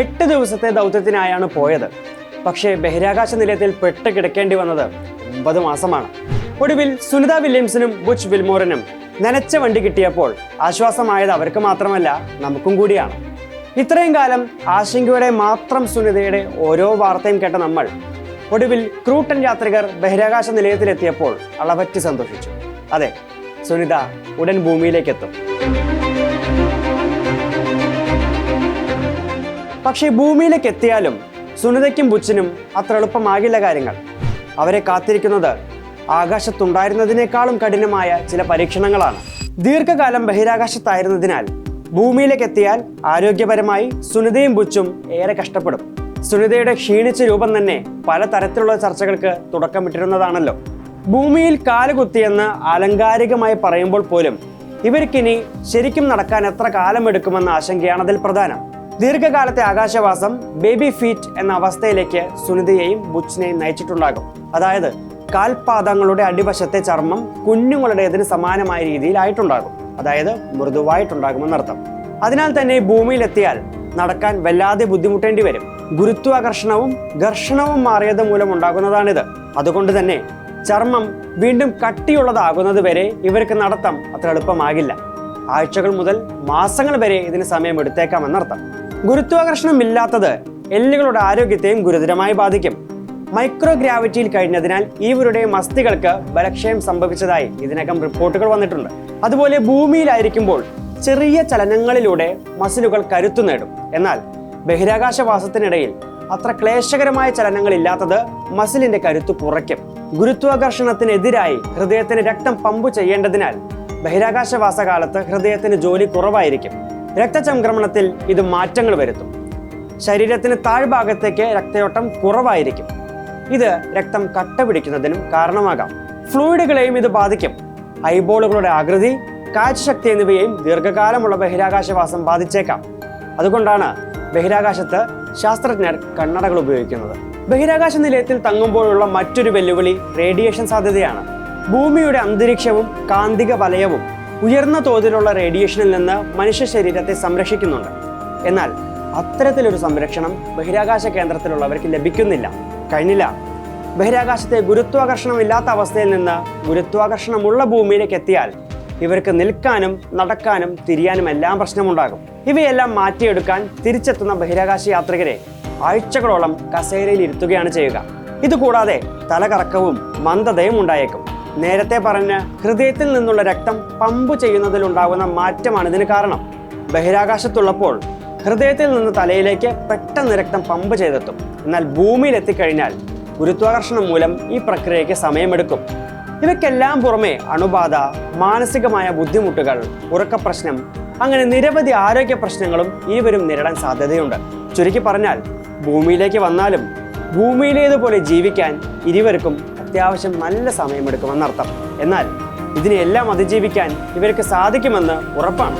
8 ദിവസത്തെ ദൗത്യത്തിനായാണ് പോയത്. പക്ഷേ ബഹിരാകാശ നിലയത്തിൽ പെട്ട് കിടക്കേണ്ടി വന്നത് 9 മാസമാണ്. ഒടുവിൽ സുനിത വില്യംസിനും ബുച്ച് വിൽമോറിനും നനച്ച വണ്ടി കിട്ടിയപ്പോൾ ആശ്വാസമായത് അവർക്ക് മാത്രമല്ല, നമുക്കും കൂടിയാണ്. ഇത്രയും കാലം ആശങ്കയോടെ മാത്രം സുനിതയുടെ ഓരോ വാർത്തയും കേട്ട നമ്മൾ ഒടുവിൽ ക്രൂട്ടൻ യാത്രികർ ബഹിരാകാശ നിലയത്തിലെത്തിയപ്പോൾ അളവറ്റ് സന്തോഷിച്ചു. അതെ, സുനിത ഉടൻ ഭൂമിയിലേക്ക് എത്തും. പക്ഷേ ഭൂമിയിലേക്ക് എത്തിയാലും സുനിതയ്ക്കും ബുച്ചിനും അത്ര എളുപ്പമാകില്ല കാര്യങ്ങൾ. അവരെ കാത്തിരിക്കുന്നത് ആകാശത്തുണ്ടായിരുന്നതിനേക്കാളും കഠിനമായ ചില പരീക്ഷണങ്ങളാണ്. ദീർഘകാലം ബഹിരാകാശത്തായിരുന്നതിനാൽ ഭൂമിയിലേക്ക് എത്തിയാൽ ആരോഗ്യപരമായി സുനിതയും ബുച്ചും ഏറെ കഷ്ടപ്പെടും. സുനിതയുടെ ക്ഷീണിച്ച രൂപം തന്നെ പലതരത്തിലുള്ള ചർച്ചകൾക്ക് തുടക്കമിട്ടിരുന്നതാണല്ലോ. ഭൂമിയിൽ കാലുകുത്തിയെന്ന് ആലങ്കാരികമായി പറയുമ്പോൾ പോലും ഇവർക്കിനി ശരിക്കും നടക്കാൻ എത്ര കാലമെടുക്കുമെന്ന ആശങ്കയാണ് അതിൽ പ്രധാനം. ദീർഘകാലത്തെ ആകാശവാസം ബേബി ഫീറ്റ് എന്ന അവസ്ഥയിലേക്ക് സുനിതയെയും ബുച്ചിനെയും നയിച്ചിട്ടുണ്ടാകും. അതായത് കാൽപാദങ്ങളുടെ അടിവശത്തെ ചർമ്മം കുഞ്ഞുങ്ങളുടേതിന് സമാനമായ രീതിയിലായിട്ടുണ്ടാകും, അതായത് മൃദുവായിട്ടുണ്ടാകുമെന്നർത്ഥം. അതിനാൽ തന്നെ ഭൂമിയിലെത്തിയാൽ നടക്കാൻ വല്ലാതെ ബുദ്ധിമുട്ടേണ്ടി വരും. ഗുരുത്വാകർഷണവും ഘർഷണവും മാറിയത് മൂലം ഉണ്ടാകുന്നതാണിത്. അതുകൊണ്ട് തന്നെ ചർമ്മം വീണ്ടും കട്ടിയുള്ളതാകുന്നത് വരെ ഇവർക്ക് നടത്തം അത്ര എളുപ്പമാകില്ല. ആഴ്ചകൾ മുതൽ മാസങ്ങൾ വരെ ഇതിന് സമയമെടുത്തേക്കാമെന്നർത്ഥം. ഗുരുത്വാകർഷണം ഇല്ലാത്തത് എല്ലുകളുടെ ആരോഗ്യത്തെയും ഗുരുതരമായി ബാധിക്കും. മൈക്രോഗ്രാവിറ്റിയിൽ കഴിഞ്ഞതിനാൽ ഇവരുടെ മസ്തികൾക്ക് ബലക്ഷയം സംഭവിച്ചതായി ഇതിനകം റിപ്പോർട്ടുകൾ വന്നിട്ടുണ്ട്. അതുപോലെ ഭൂമിയിലായിരിക്കുമ്പോൾ ചെറിയ ചലനങ്ങളിലൂടെ മസിലുകൾ കരുത്തു നേടും. എന്നാൽ ബഹിരാകാശവാസത്തിനിടയിൽ അത്ര ക്ലേശകരമായ ചലനങ്ങൾ ഇല്ലാത്തത് മസിലിന്റെ കരുത്ത് കുറയ്ക്കും. ഗുരുത്വാകർഷണത്തിനെതിരായി ഹൃദയത്തിന് രക്തം പമ്പ് ചെയ്യേണ്ടതിനാൽ ബഹിരാകാശവാസകാലത്ത് ഹൃദയത്തിന് ജോലി കുറവായിരിക്കും. രക്തചംക്രമണത്തിൽ ഇത് മാറ്റങ്ങൾ വരുത്തും. ശരീരത്തിന് താഴ്ഭാഗത്തേക്ക് രക്തയോട്ടം കുറവായിരിക്കും. ഇത് രക്തം കട്ട പിടിക്കുന്നതിനും കാരണമാകാം. ഫ്ലൂയിഡുകളെയും ഇത് ബാധിക്കും. ഐബോളുകളുടെ ആകൃതി, കാഴ്ചശക്തി എന്നിവയെയും ദീർഘകാലമുള്ള ബഹിരാകാശവാസം ബാധിച്ചേക്കാം. അതുകൊണ്ടാണ് ബഹിരാകാശത്ത് ശാസ്ത്രജ്ഞർ കണ്ണടകൾ ഉപയോഗിക്കുന്നത്. ബഹിരാകാശ നിലയത്തിൽ തങ്ങുമ്പോഴുള്ള മറ്റൊരു വെല്ലുവിളി റേഡിയേഷൻ സാധ്യതയാണ്. ഭൂമിയുടെ അന്തരീക്ഷവും കാന്തിക വലയവും ഉയർന്ന തോതിലുള്ള റേഡിയേഷനിൽ നിന്ന് മനുഷ്യ ശരീരത്തെ സംരക്ഷിക്കുന്നുണ്ട്. എന്നാൽ അത്തരത്തിലൊരു സംരക്ഷണം ബഹിരാകാശ കേന്ദ്രത്തിലുള്ളവർക്ക് ലഭിക്കുന്നില്ല, കഴിഞ്ഞില്ല. ബഹിരാകാശത്തെ ഗുരുത്വാകർഷണമില്ലാത്ത അവസ്ഥയിൽ നിന്ന് ഗുരുത്വാകർഷണമുള്ള ഭൂമിയിലേക്ക് എത്തിയാൽ ഇവർക്ക് നിൽക്കാനും നടക്കാനും തിരിയാനും എല്ലാം പ്രശ്നമുണ്ടാകും. ഇവയെല്ലാം മാറ്റിയെടുക്കാൻ തിരിച്ചെത്തുന്ന ബഹിരാകാശ യാത്രികരെ ആഴ്ചകളോളം കസേരയിൽ ഇരുത്തുകയാണ് ചെയ്യുക. ഇതുകൂടാതെ തലകറക്കവും മന്ദതയും ഉണ്ടായേക്കും. നേരത്തെ പറഞ്ഞ ഹൃദയത്തിൽ നിന്നുള്ള രക്തം പമ്പ് ചെയ്യുന്നതിലുണ്ടാകുന്ന മാറ്റമാണ് ഇതിന് കാരണം. ബഹിരാകാശത്തുള്ളപ്പോൾ ഹൃദയത്തിൽ നിന്ന് തലയിലേക്ക് പെട്ടെന്ന് രക്തം പമ്പ് ചെയ്തെത്തും. എന്നാൽ ഭൂമിയിൽ എത്തിക്കഴിഞ്ഞാൽ ഗുരുത്വാകർഷണം മൂലം ഈ പ്രക്രിയയ്ക്ക് സമയമെടുക്കും. ഇവയ്ക്കെല്ലാം പുറമെ അണുബാധ, മാനസികമായ ബുദ്ധിമുട്ടുകൾ, ഉറക്കപ്രശ്നം, അങ്ങനെ നിരവധി ആരോഗ്യ പ്രശ്നങ്ങളും ഇവരും നേരിടാൻ സാധ്യതയുണ്ട്. ചുരുക്കി പറഞ്ഞാൽ ഭൂമിയിലേക്ക് വന്നാലും ഭൂമിയിലേതുപോലെ ജീവിക്കാൻ ഇരുവർക്കും അത്യാവശ്യം നല്ല സമയമെടുക്കുമെന്നർത്ഥം. എന്നാൽ ഇതിനെല്ലാം അതിജീവിക്കാൻ ഇവർക്ക് സാധിക്കുമെന്ന് ഉറപ്പാണ്.